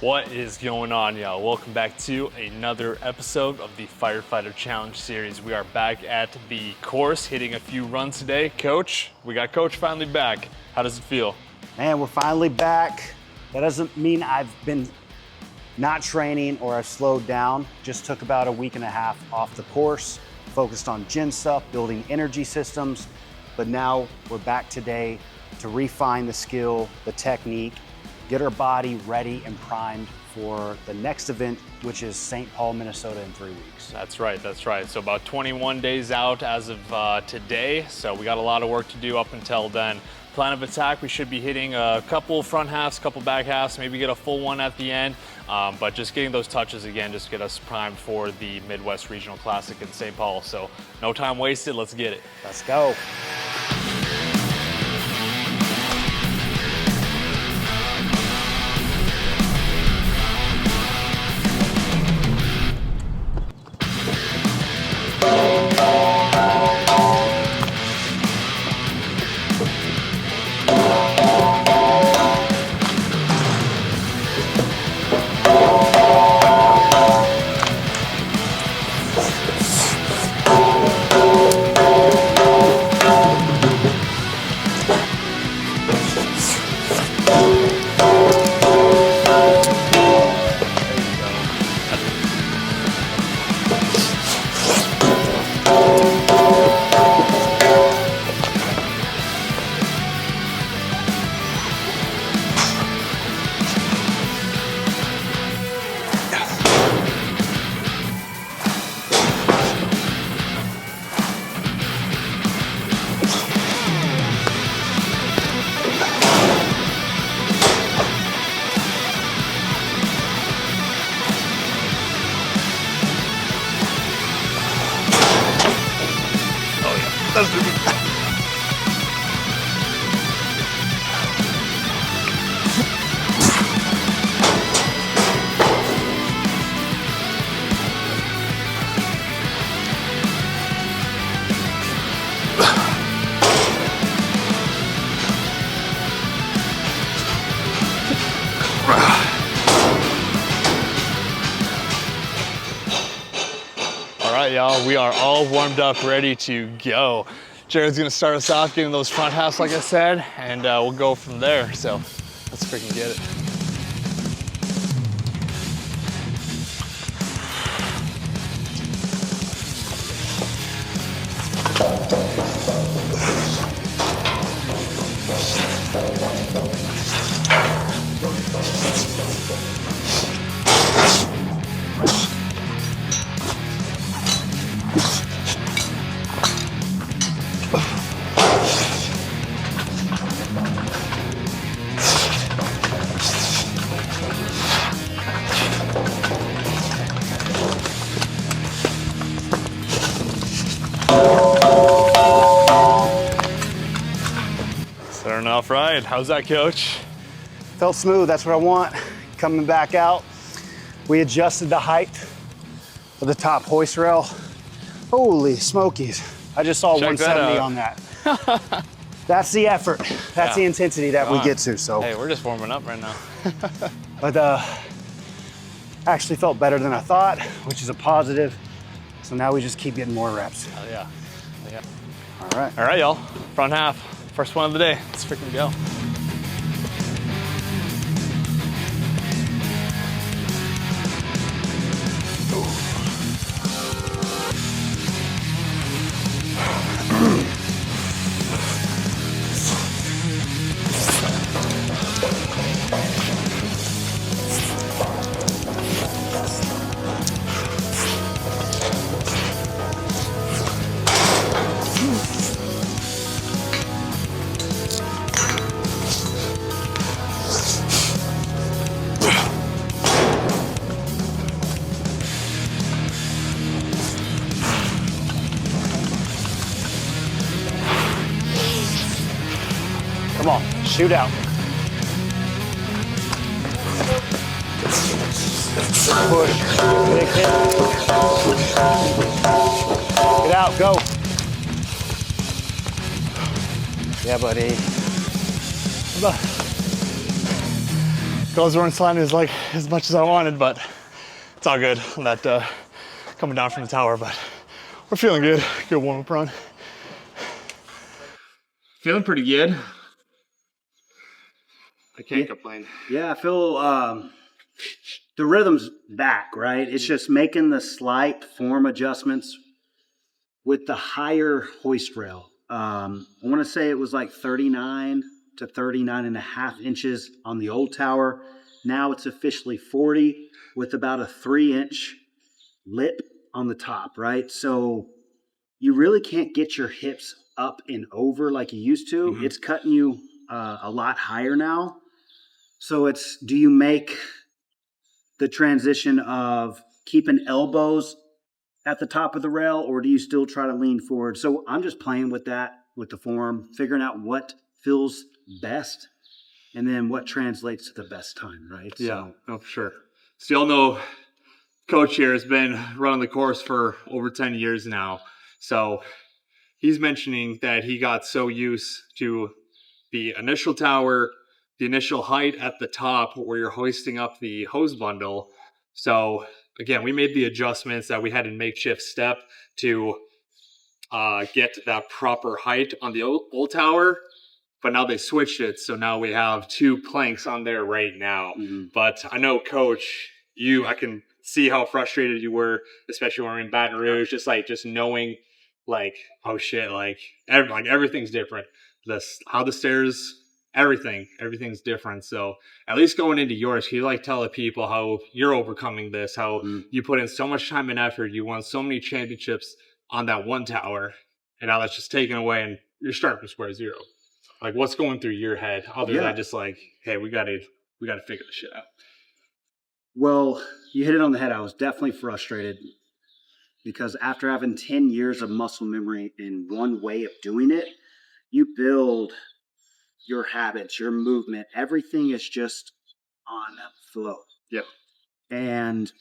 What is going on, y'all? Welcome back to another episode of the Firefighter Challenge series. We are back at the course, hitting a few runs today. Coach, we got Coach finally back. How does it feel? Man, we're finally back. That doesn't mean I've been not training or I've slowed down. Just took about a week and a half off the course, focused on gym stuff, building energy systems. But now we're back today to refine the skill, the technique, get our body ready and primed for the next event, which is St. Paul, Minnesota in 3 weeks. That's right, that's right. So about 21 days out as of today. So we got a lot of work to do up until then. Plan of attack, we should be hitting a couple front halves, couple back halves, maybe get a full one at the end. But just getting those touches again, just get us primed for the Midwest Regional Classic in St. Paul. So no time wasted, let's get it. Let's go. All right, y'all, we are all warmed up, ready to go. Jared's gonna start us off getting those front halves, like I said, and we'll go from there. So let's freaking get it. Starting off right. How's that, Coach? Felt smooth, that's what I want. Coming back out, we adjusted the height of the top hoist rail. Holy smokies. I just saw Check that 170 out. on that. That's the effort. That's the intensity that we get to, so. Hey, we're just warming up right now. But actually felt better than I thought, which is a positive. So now we just keep getting more reps. Oh, yeah. Yeah. All right. All right, y'all. Front half. First one of the day. Let's freaking go. Come on, shoot out. Push, big hit. Get out, go. Yeah, buddy. Goals weren't sliding as much as I wanted, but it's all good on that coming down from the tower. But we're feeling good. Good warm-up run. Feeling pretty good. I can't complain. Yeah, I feel the rhythm's back, right? It's just making the slight form adjustments with the higher hoist rail. I want to say it was like 39 to 39 and a half inches on the old tower. Now it's officially 40 with about a 3-inch lip on the top, right? So you really can't get your hips up and over like you used to. Mm-hmm. It's cutting you a lot higher now. So it's, do you make the transition of keeping elbows at the top of the rail, or do you still try to lean forward? So I'm just playing with that, with the form, figuring out what feels best and then what translates to the best time, right? Yeah, no, for sure. So y'all know Coach here has been running the course for over 10 years now. So he's mentioning that he got so used to the initial tower, the initial height at the top where you're hoisting up the hose bundle. So again, we made the adjustments that we had in makeshift step to get that proper height on the old tower, but now they switched it. So now we have 2 planks on there right now. Mm-hmm. But I know, Coach, I can see how frustrated you were, especially when we were in Baton Rouge, just knowing oh shit, everything's different. How the stairs, everything's different. So at least going into yours, can you tell the people how you're overcoming this, how you put in so much time and effort, you won so many championships on that one tower, and now that's just taken away and you're starting from square zero. What's going through your head other than just hey, we gotta figure this shit out? Well, you hit it on the head. I was definitely frustrated because after having 10 years of muscle memory in one way of doing it, you build your habits, your movement, everything is just on flow. Yep. And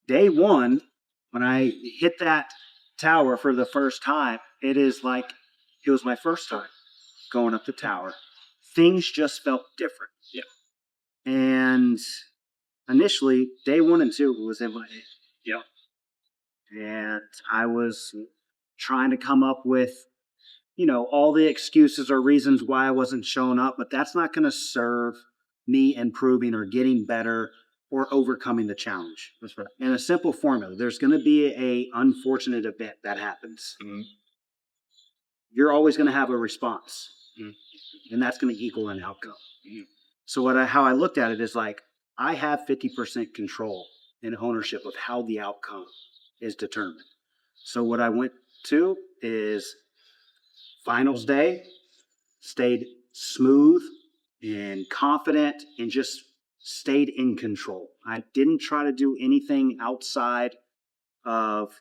day one, when I hit that tower for the first time, it was my first time going up the tower. Things just felt different. Yep. And initially, day 1 and 2 was in my head. Yep. And I was trying to come up with, all the excuses or reasons why I wasn't showing up, but that's not going to serve me improving or getting better or overcoming the challenge. That's right. And a simple formula, there's going to be a unfortunate event that happens. Mm-hmm. You're always going to have a response, and that's going to equal an outcome. Mm-hmm. So how I looked at it is I have 50% control and ownership of how the outcome is determined. So what I went to is finals day, stayed smooth and confident and just stayed in control. I didn't try to do anything outside of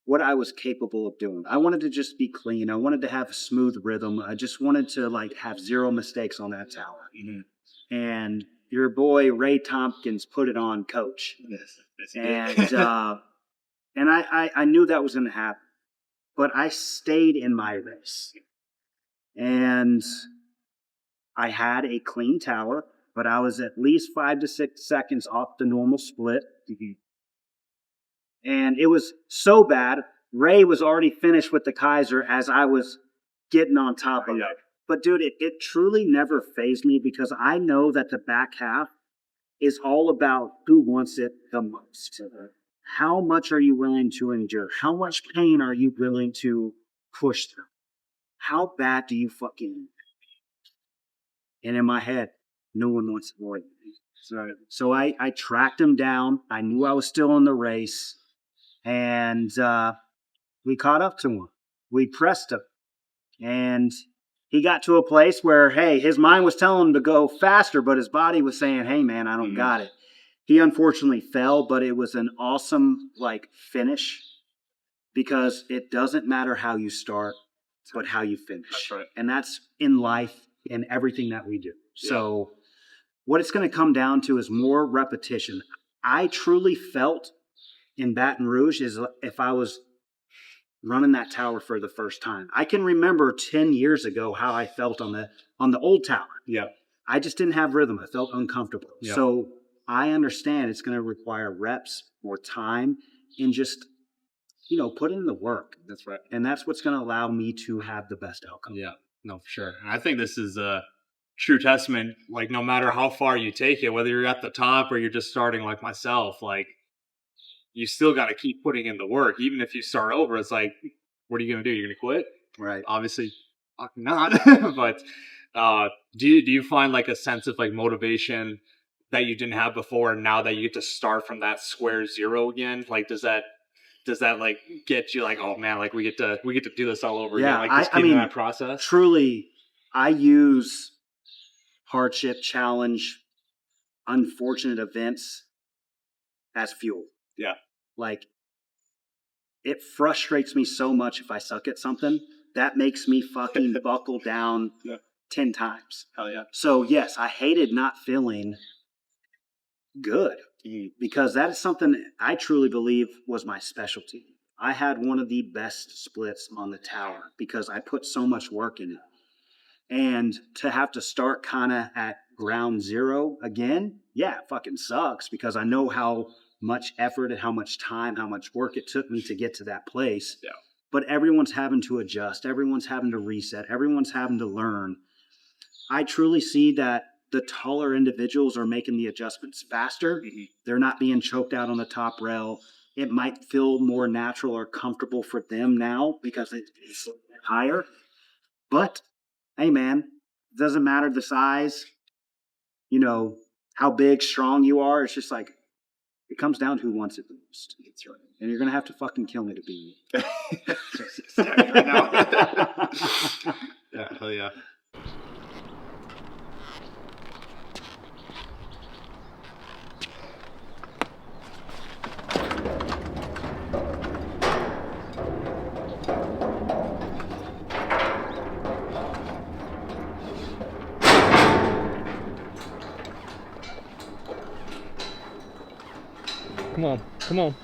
what I was capable of doing. I wanted to just be clean. I wanted to have a smooth rhythm. I just wanted to have 0 mistakes on that tower. Mm-hmm. And your boy Ray Tompkins put it on Coach. Yes, and I knew that was going to happen, but I stayed in my race. And I had a clean tower, but I was at least 5 to 6 seconds off the normal split. Mm-hmm. And it was so bad, Ray was already finished with the keiser as I was getting on top of it. But dude, it truly never fazed me because I know that the back half is all about who wants it the most. How much are you willing to endure? How much pain are you willing to push through? How bad do you fucking... And in my head, no one wants to avoid me. So I tracked him down. I knew I was still in the race. And we caught up to him. We pressed him. And he got to a place where, hey, his mind was telling him to go faster, but his body was saying, hey, man, I don't got it. He unfortunately fell, but it was an awesome, finish because it doesn't matter how you start, but how you finish. That's right. And that's in life and everything that we do. Yeah. So what it's going to come down to is more repetition. I truly felt in Baton Rouge is if I was running that tower for the first time. I can remember 10 years ago how I felt on the old tower. Yeah. I just didn't have rhythm. I felt uncomfortable. Yeah. So I understand it's going to require reps, more time, and just, put in the work. That's right. And that's what's going to allow me to have the best outcome. Yeah, no, for sure. And I think this is a true testament. Like, no matter how far you take it, whether you're at the top or you're just starting like myself, like, you still got to keep putting in the work. Even if you start over, it's like, what are you going to do? You're going to quit? Right. Obviously, fucking not. But do you find like a sense of like motivation that you didn't have before, and now that you get to start from that square zero again? Like, does that like get you like, oh man, like we get to do this all over again? Like, just keeping that process. Truly, I use hardship, challenge, unfortunate events as fuel. Yeah. Like, it frustrates me so much if I suck at something. That makes me fucking buckle down 10 times. Hell yeah. So yes, I hated not feeling good because that is something I truly believe was my specialty. I had one of the best splits on the tower because I put so much work in it. And to have to start kind of at ground zero again, yeah, it fucking sucks because I know how much effort and how much time, how much work it took me to get to that place. Yeah. But everyone's having to adjust. Everyone's having to reset. Everyone's having to learn. I truly see that the taller individuals are making the adjustments faster. Mm-hmm. They're not being choked out on the top rail. It might feel more natural or comfortable for them now because it's higher. But, hey, man, it doesn't matter the size, how big, strong you are. It's just like, it comes down to who wants it the most. That's right. And you're going to have to fucking kill me to be me. Yeah, hell yeah. Come on, come on.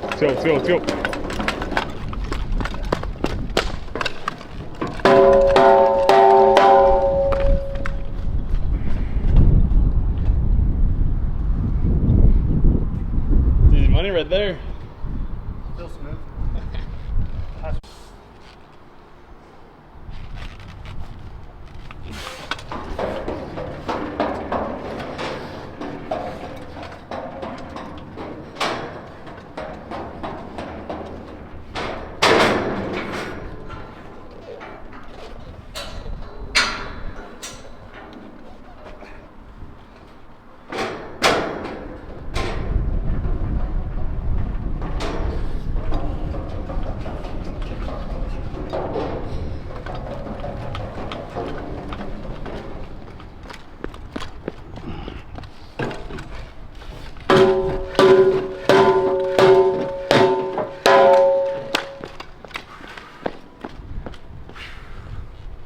Let's go, let's go, let's go. Easy money right there. Still smooth.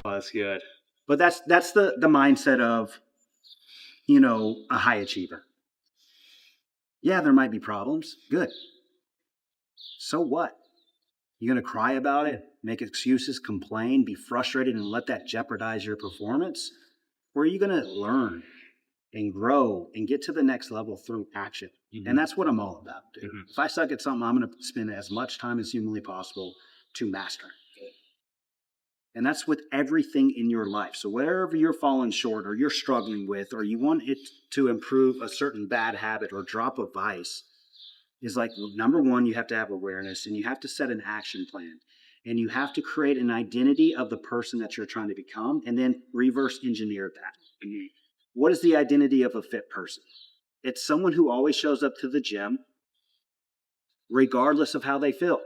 That's good. But that's the mindset of, a high achiever. Yeah, there might be problems. Good. So what? You're going to cry about it, make excuses, complain, be frustrated, and let that jeopardize your performance? Or are you going to learn and grow and get to the next level through action? Mm-hmm. And that's what I'm all about, dude. Mm-hmm. If I suck at something, I'm going to spend as much time as humanly possible to master it. And that's with everything in your life. So wherever you're falling short or you're struggling with, or you want it to improve a certain bad habit or drop a vice, is like, number one, you have to have awareness and you have to set an action plan. And you have to create an identity of the person that you're trying to become and then reverse engineer that. Mm-hmm. What is the identity of a fit person? It's someone who always shows up to the gym regardless of how they feel.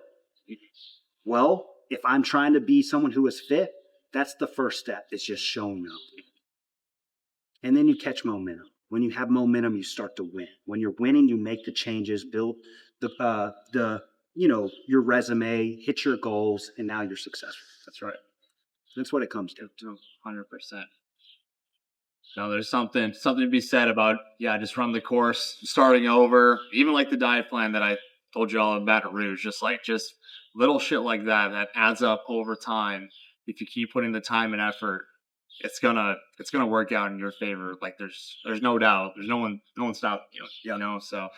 Well, if I'm trying to be someone who is fit, that's the first step. It's just showing up. And then you catch momentum. When you have momentum, you start to win. When you're winning, you make the changes, build your resume, hit your goals, and now you're successful. That's right. That's what it comes to. 100%. No, there's something to be said about, just run the course, starting over, even like the diet plan that I told you all in Baton Rouge, just little shit like that adds up over time. If you keep putting the time and effort, it's gonna work out in your favor. Like there's no doubt. There's no one stopping you. You know, so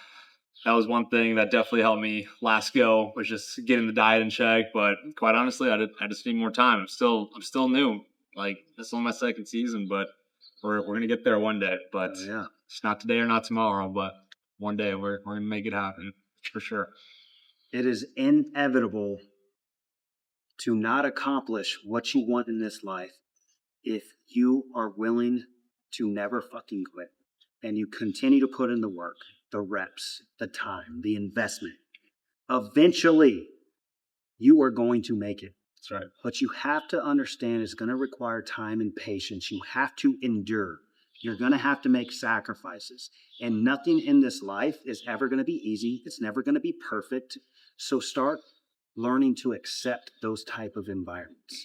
that was one thing that definitely helped me last go, was just getting the diet in check. But quite honestly, I just need more time. I'm still new. Like this is only my second season, but we're gonna get there one day. But it's not today or not tomorrow, but one day we're gonna make it happen for sure. It is inevitable to not accomplish what you want in this life if you are willing to never fucking quit and you continue to put in the work, the reps, the time, the investment. Eventually, you are going to make it. That's right. But you have to understand it's going to require time and patience. You have to endure. You're going to have to make sacrifices. And nothing in this life is ever going to be easy. It's never going to be perfect. So start learning to accept those type of environments.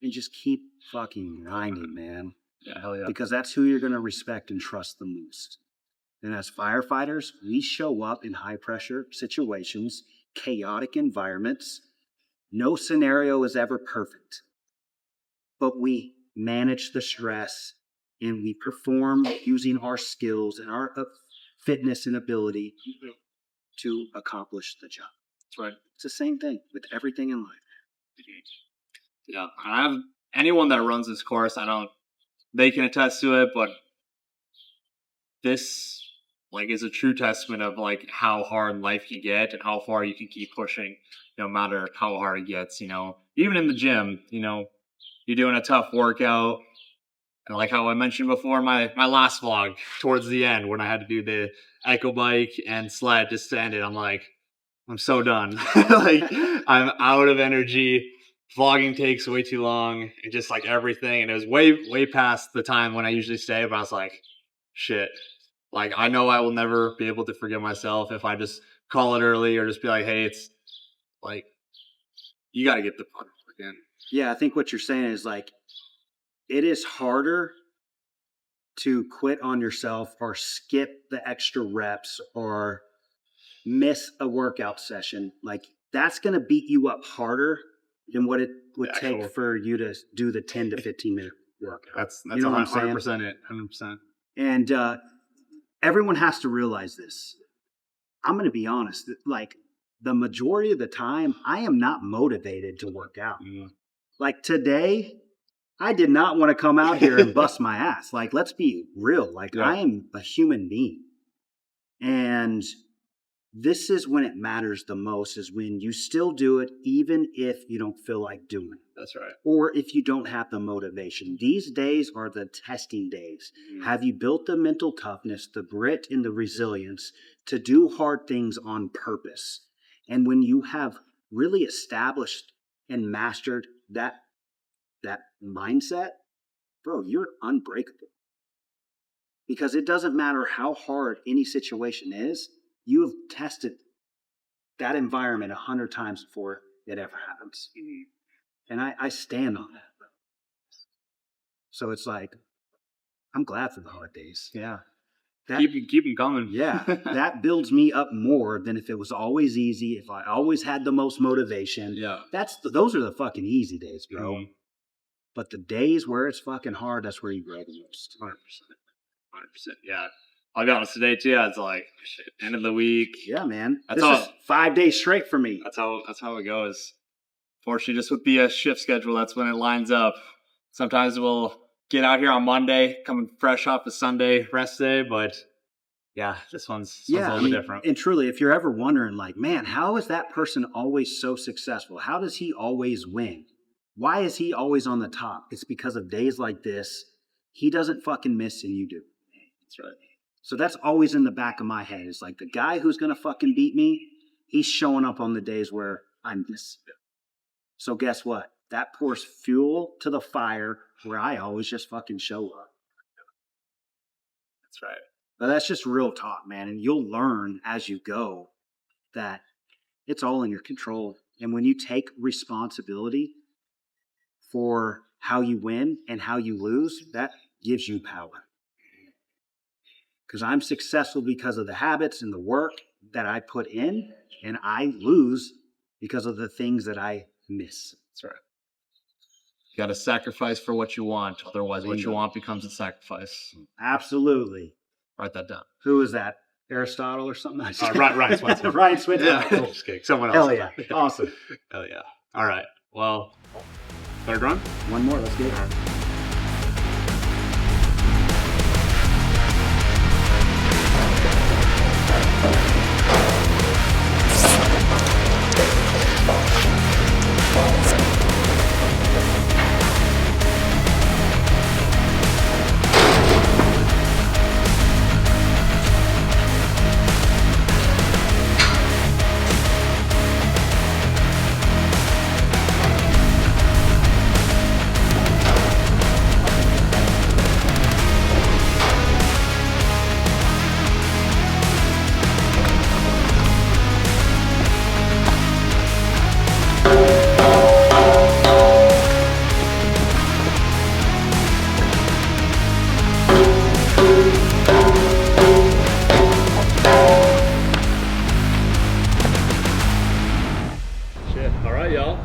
And just keep fucking grinding, man. Yeah, hell yeah. Because that's who you're going to respect and trust the most. And as firefighters, we show up in high-pressure situations, chaotic environments. No scenario is ever perfect. But we manage the stress and we perform using our skills and our fitness and ability to accomplish the job. That's right. It's the same thing with everything in life. Yeah, I have anyone that runs this course, they can attest to it, but this is a true testament of how hard life can get and how far you can keep pushing, no matter how hard it gets. Even in the gym, you're doing a tough workout, and like how I mentioned before, my last vlog towards the end when I had to do the echo bike and sled just to end it, I'm so done. I'm out of energy. Vlogging takes way too long, and just everything. And it was way past the time when I usually stay, but I was like, shit. I know I will never be able to forgive myself if I just call it early or just be like, hey, it's you got to get the fun again. Yeah, I think what you're saying is it is harder to quit on yourself or skip the extra reps or miss a workout session. That's going to beat you up harder than what it would take for you to do the 10 to 15 minute workout. That's you know 100% it. 100%. And everyone has to realize this. I'm going to be honest. The majority of the time, I am not motivated to work out. Mm-hmm. Today, I did not want to come out here and bust my ass. Let's be real. I am a human being. And this is when it matters the most, is when you still do it even if you don't feel like doing it. That's right. Or if you don't have the motivation. These days are the testing days. Mm-hmm. Have you built the mental toughness, the grit, and the resilience to do hard things on purpose? And when you have really established and mastered that mindset, bro, you're unbreakable. Because it doesn't matter how hard any situation is, you have tested that environment 100 times before it ever happens. Mm-hmm. And I stand on that. So it's I'm glad for the hard days. Yeah. Keep them coming. Yeah. That builds me up more than if it was always easy, if I always had the most motivation. Yeah. Those are the fucking easy days, bro. Mm-hmm. But the days where it's fucking hard, that's where you grow the most. 100%. 100%. Yeah. I'll be honest, today too, it's shit, end of the week. Yeah, man. This is 5 days straight for me. That's how it goes. Fortunately, just with the shift schedule, that's when it lines up. Sometimes we'll get out here on Monday, coming fresh off a Sunday rest day, but yeah, this one's a little bit different. And truly, if you're ever wondering, man, how is that person always so successful? How does he always win? Why is he always on the top? It's because of days like this. He doesn't fucking miss and you do. That's right. So that's always in the back of my head. It's the guy who's going to fucking beat me, he's showing up on the days where I miss. So guess what? That pours fuel to the fire where I always just fucking show up. That's right. But that's just real talk, man. And you'll learn as you go that it's all in your control. And when you take responsibility for how you win and how you lose, that gives you power. Because I'm successful because of the habits and the work. that I put in, and I lose because of the things that I miss. That's right. You got to sacrifice for what you want. Otherwise, what you want becomes a sacrifice. Absolutely. Write that down. Who is that? Aristotle or something? Ryan Swenson. Ryan Swenson. Yeah. Just kidding. Someone else. Hell yeah. Awesome. Hell yeah. All right. Well, third run? One more. Let's get it. All right, y'all.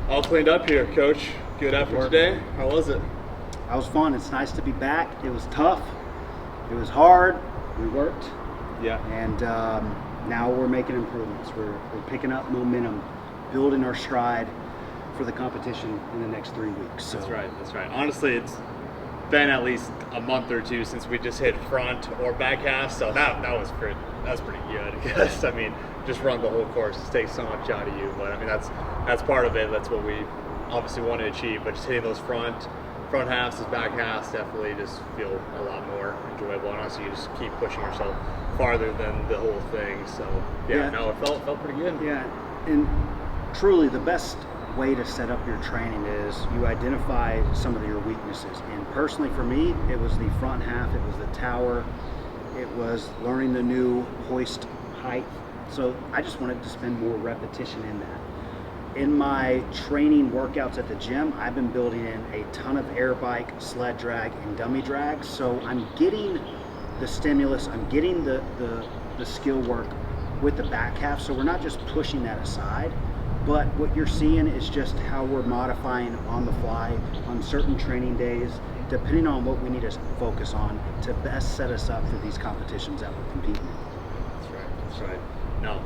All cleaned up here, Coach. Good effort today. How was it? That was fun. It's nice to be back. It was tough. It was hard. We worked. Yeah. And now we're making improvements. We're picking up momentum, building our stride for the competition in the next 3 weeks. So. That's right. That's right. Honestly, it's been at least a month or two since we just hit front or back half, so that was pretty. That's pretty good. Because I mean, just run the whole course. It takes so much out of you, but I mean that's part of it. That's what we obviously want to achieve. But just hitting those front halves, those back halves, definitely just feel a lot more enjoyable. And honestly, you just keep pushing yourself farther than the whole thing. So yeah. No, it felt pretty good. Yeah, and truly the best way to set up your training is you identify some of your weaknesses. And personally for me, it was the front half, it was the tower, it was learning the new hoist height. So I just wanted to spend more repetition in that. In my training workouts at the gym, I've been building in a ton of air bike, sled drag, and dummy drag. So I'm getting the stimulus, I'm getting the skill work with the back half. So we're not just pushing that aside, but what you're seeing is just how we're modifying on the fly on certain training days, depending on what we need to focus on to best set us up for these competitions that we're competing in. That's right. That's right. No,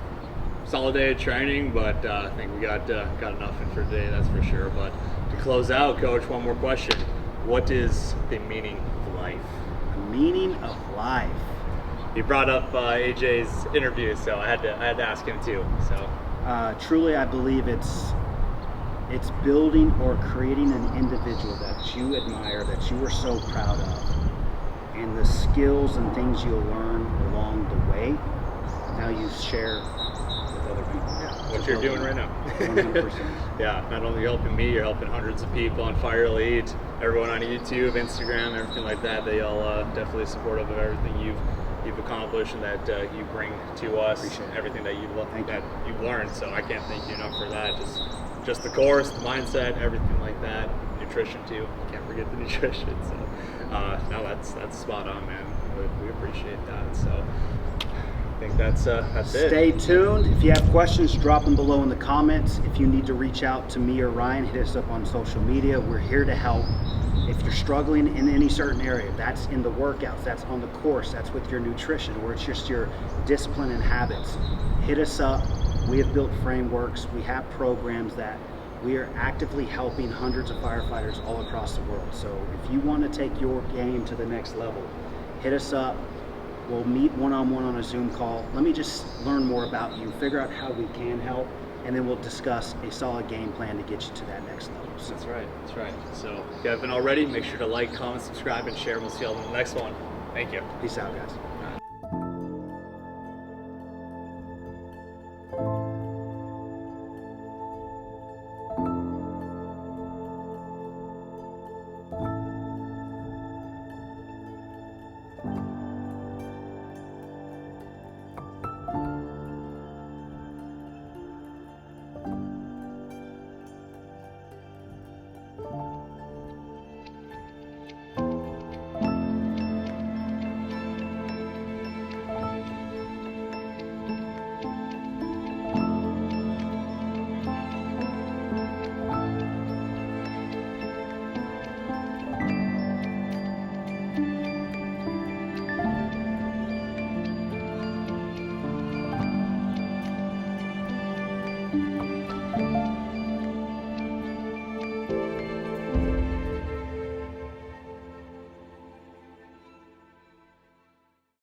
solid day of training, but I think we got enough in for today, that's for sure. But to close out, Coach, one more question. What is the meaning of life? The meaning of life. You brought up AJ's interview, so I had to ask him too. So. Truly, I believe it's building or creating an individual that you admire, that you are so proud of, and the skills and things you'll learn along the way, now you share with other people. Yeah, what you're doing right now. 100%. Yeah, not only helping me, you're helping hundreds of people on Fire Elite, everyone on YouTube, Instagram, everything like that. They all definitely supportive of everything you've accomplished and that you bring to us. Appreciate everything that you've learned. So I can't thank you enough for that. Just the course, the mindset, everything like that. Nutrition too. Can't forget the nutrition. So no, that's spot on, man. We appreciate that. So I think that's it. Stay tuned. If you have questions, drop them below in the comments. If you need to reach out to me or Ryan, hit us up on social media. We're here to help. If you're struggling in any certain area, that's in the workouts, that's on the course, that's with your nutrition, or it's just your discipline and habits, hit us up. We have built frameworks. We have programs that we are actively helping hundreds of firefighters all across the world. So if you want to take your game to the next level, hit us up. We'll meet one-on-one on a Zoom call. Let me just learn more about you, figure out how we can help, and then we'll discuss a solid game plan to get you to that next level. So. That's right. That's right. So if you haven't already, make sure to like, comment, subscribe, and share. We'll see you all in the next one. Thank you. Peace out, guys.